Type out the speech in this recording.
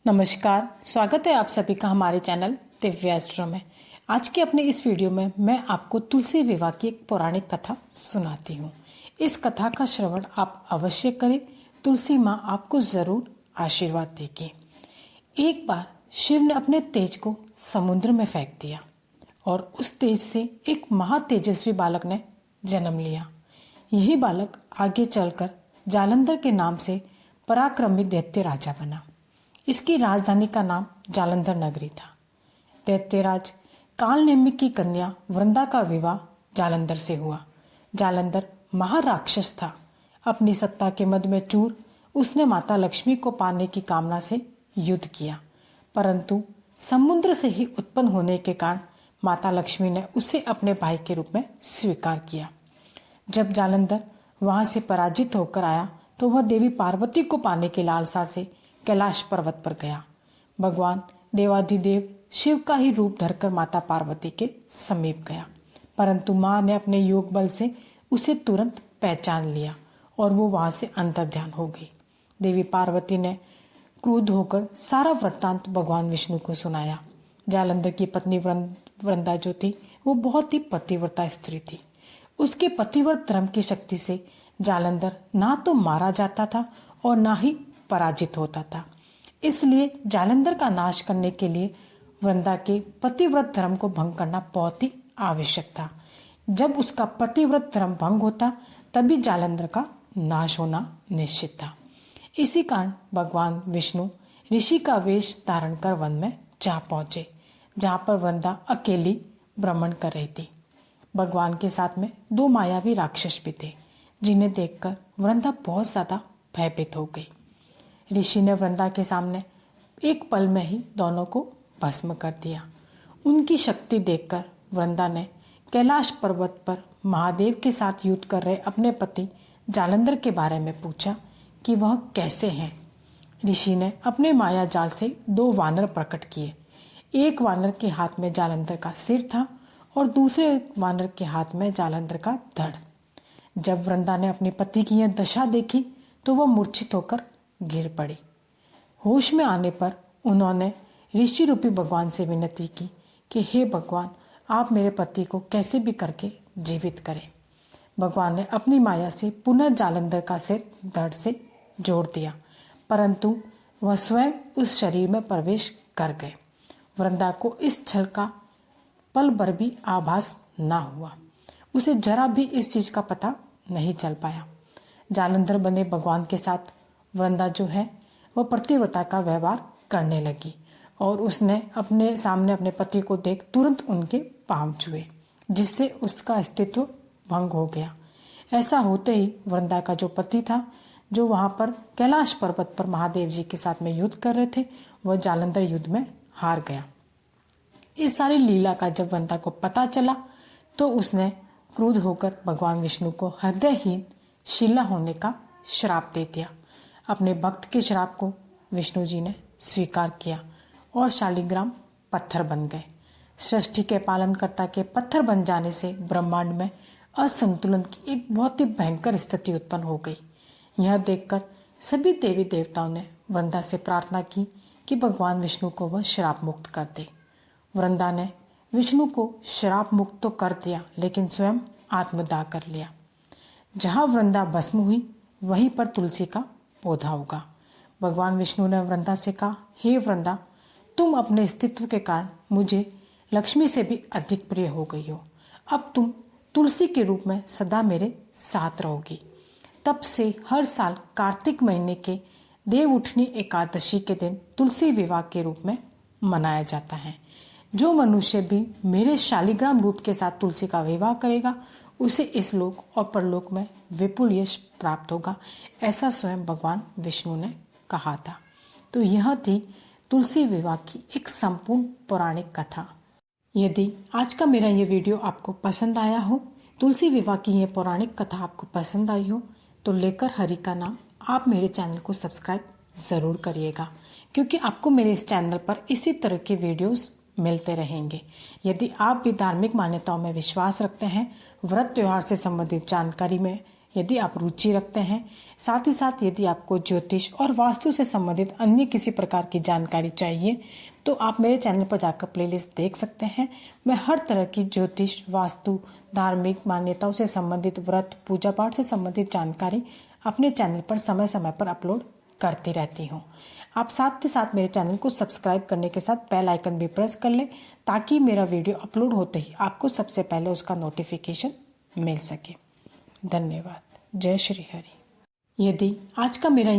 नमस्कार, स्वागत है आप सभी का हमारे चैनल दिव्या एस्ट्रो में। आज के अपने इस वीडियो में मैं आपको तुलसी विवाह की एक पौराणिक कथा सुनाती हूँ। इस कथा का श्रवण आप अवश्य करें, तुलसी माँ आपको जरूर आशीर्वाद देगी। एक बार शिव ने अपने तेज को समुद्र में फेंक दिया और उस तेज से एक महातेजस्वी बालक ने जन्म लिया। यही बालक आगे चलकर जालंधर के नाम से पराक्रमी दैत्य राजा बना। इसकी राजधानी का नाम जालंधर नगरी था। दैत्यराज कालनेमि की कन्या वृंदा का विवाह जालंधर से हुआ। जालंधर महाराक्षस था। अपनी सत्ता के मद में चूर उसने माता लक्ष्मी को पाने की कामना से युद्ध किया, परंतु समुद्र से ही उत्पन्न होने के कारण माता लक्ष्मी ने उसे अपने भाई के रूप में स्वीकार किया। जब जालंधर वहां से पराजित होकर आया तो वह देवी पार्वती को पाने की लालसा से कैलाश पर्वत पर गया। भगवान देवाधिदेव शिव का ही रूप धरकर माता पार्वती के समीप गया, परंतु मां ने अपने योग बल से उसे तुरंत पहचान लिया और वो वहां से अंतर्ध्यान हो गई। देवी पार्वती ने क्रुद्ध होकर सारा वृत्तांत भगवान विष्णु को सुनाया। जालंधर की पत्नी वृंदा जो थी वो बहुत ही पतिव्रता स्त्री थी। उसके पतिव्रत धर्म की शक्ति से जालंधर ना तो मारा जाता था और ना ही पराजित होता था। इसलिए जालंधर का नाश करने के लिए वृंदा के पतिव्रत धर्म को भंग करना बहुत ही आवश्यक था। जब उसका पतिव्रत धर्म भंग होता तभी जालंधर का नाश होना निश्चित था। इसी कारण भगवान विष्णु ऋषि का वेश धारण कर वन में जा पहुंचे, जहां पर वृंदा अकेली भ्रमण कर रही थी। भगवान के साथ में दो मायावी राक्षस भी थे, जिन्हें देखकर वृंदा बहुत ज्यादा भयभीत हो गई। ऋषि ने वृंदा के सामने एक पल में ही दोनों को भस्म कर दिया। उनकी शक्ति देखकर वृंदा ने कैलाश पर्वत पर महादेव के साथ युद्ध कर रहे अपने पति जालंधर के बारे में पूछा कि वह कैसे हैं। ऋषि ने अपने माया जाल से दो वानर प्रकट किए। एक वानर के हाथ में जालंधर का सिर था और दूसरे वानर के हाथ में जालंधर का धड़। जब वृंदा ने अपने पति की यह दशा देखी तो वह मूर्छित होकर गिर पड़ी। होश में आने पर उन्होंने ऋषि रूपी भगवान से विनती की कि हे भगवान, आप मेरे पति को कैसे भी करके जीवित करें। भगवान ने अपनी माया से पुनः जालंधर का सिर धड़ से जोड़ दिया, परंतु वह स्वयं उस शरीर में प्रवेश कर गए। वृंदा को इस छल का पल भर भी आभास न हुआ। उसे जरा भी इस चीज का पता नहीं चल पाया। जालंधर बने भगवान के साथ वृंदा जो है वह पतिव्रता का व्यवहार करने लगी और उसने अपने सामने अपने पति को देख तुरंत उनके पांव छुए, जिससे उसका अस्तित्व भंग हो गया। ऐसा होते ही वृंदा का जो पति था, जो वहां पर कैलाश पर्वत पर महादेव जी के साथ में युद्ध कर रहे थे, वह जालंधर युद्ध में हार गया। इस सारी लीला का जब वृंदा को पता चला तो उसने क्रुद्ध होकर भगवान विष्णु को हृदयहीन शिला होने का श्राप दे दिया। अपने भक्त के श्राप को विष्णु जी ने स्वीकार किया और शालिग्राम पत्थर बन गए। सृष्टि के पालनकर्ता के पत्थर बन जाने से ब्रह्मांड में असंतुलन की एक बहुत ही भयंकर स्थिति उत्पन्न हो गई। यह देखकर सभी देवी देवताओं ने वृंदा से प्रार्थना की कि भगवान विष्णु को वह श्राप मुक्त कर दे। वृंदा ने विष्णु को श्राप मुक्त तो कर दिया, लेकिन स्वयं आत्मदाह कर लिया। जहां वृंदा भस्म हुई वहीं पर तुलसी का पौधा होगा। भगवान विष्णु ने वृंदा से कहा, हे वृंदा, तुम अपने अस्तित्व के कारण मुझे लक्ष्मी से भी अधिक प्रिय हो गई हो। अब तुम तुलसी के रूप में सदा मेरे साथ रहोगी। तब से हर साल कार्तिक महीने के देव उठनी एकादशी के दिन तुलसी विवाह के रूप में मनाया जाता है। जो मनुष्य भी मेरे शालिग्राम रूप के साथ तुलसी का विवाह करेगा उसे इस लोक और परलोक में विपुल यश प्राप्त होगा, ऐसा स्वयं भगवान विष्णु ने कहा था। तो यह थी तुलसी विवाह की एक संपूर्ण पौराणिक कथा। यदि आज का मेरा ये वीडियो आपको पसंद आया हो, तुलसी विवाह की ये पौराणिक कथा आपको पसंद आई हो, तो लेकर हरि का नाम आप मेरे चैनल को सब्सक्राइब जरूर करिएगा, क्योंकि आपको मेरे इस चैनल पर इसी तरह के वीडियोस मिलते रहेंगे। यदि आप भी धार्मिक मान्यताओं में विश्वास रखते हैं, व्रत त्योहार से संबंधित जानकारी में यदि आप रुचि रखते हैं, साथ ही साथ यदि आपको ज्योतिष और वास्तु से संबंधित अन्य किसी प्रकार की जानकारी चाहिए तो आप मेरे चैनल पर जाकर प्लेलिस्ट देख सकते हैं। मैं हर तरह की ज्योतिष, वास्तु, धार्मिक मान्यताओं से संबंधित, व्रत, पूजा पाठ से संबंधित जानकारी अपने चैनल पर समय समय पर अपलोड करती रहती हूँ। आप साथ ही साथ मेरे चैनल को सब्सक्राइब करने के साथ बेल आइकन भी प्रेस कर लें ताकि मेरा वीडियो अपलोड होते ही आपको सबसे पहले उसका नोटिफिकेशन मिल सके। धन्यवाद। जय श्री हरि। यदि आज का मेरा